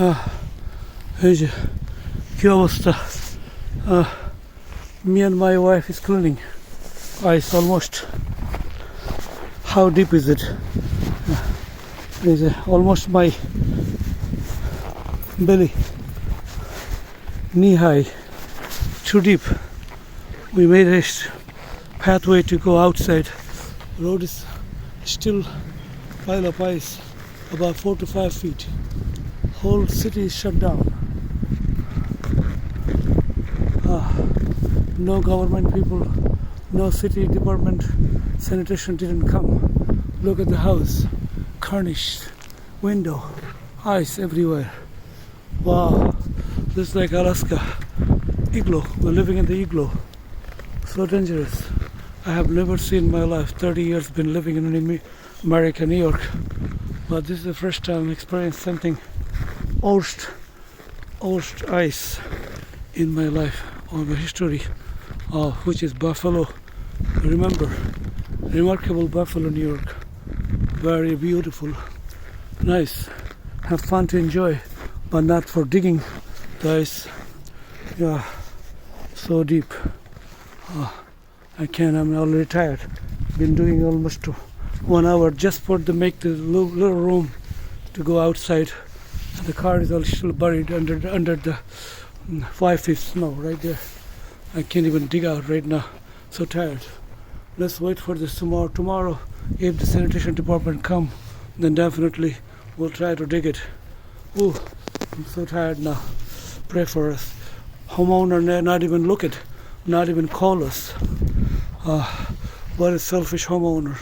এই যে কি অবস্থা, me and my wife is cleaning ice almost. How deep is it? Is almost my belly, knee high, too deep. We made a pathway to go outside. Road is still pile of ice about 4 to 5 feet. Whole city is shut down. No government people, no city department, sanitation didn't come. Look at the house, carnage, window, ice everywhere. Wow, this is like Alaska, igloo. We're living in the igloo. So dangerous. I have never seen in my life. 30 years been living in America, New York, but this is the first time I experienced something worst ice in my life or my history, which is Buffalo. Remember, remarkable Buffalo, New York. Very beautiful, nice. Have fun to enjoy, but not for digging the ice. Yeah, so deep. I can't. I'm already tired. Been doing almost 1 hour just for to make the little room to go outside. And the car is all still buried under the 5 feet snow right there. I can't even dig out right now. So tired. Let's wait for this tomorrow. Tomorrow, if the sanitation department come, then definitely we'll try to dig it. Ooh, I'm so tired now. Pray for us. Homeowner not even look at, not even call us. What a selfish homeowner.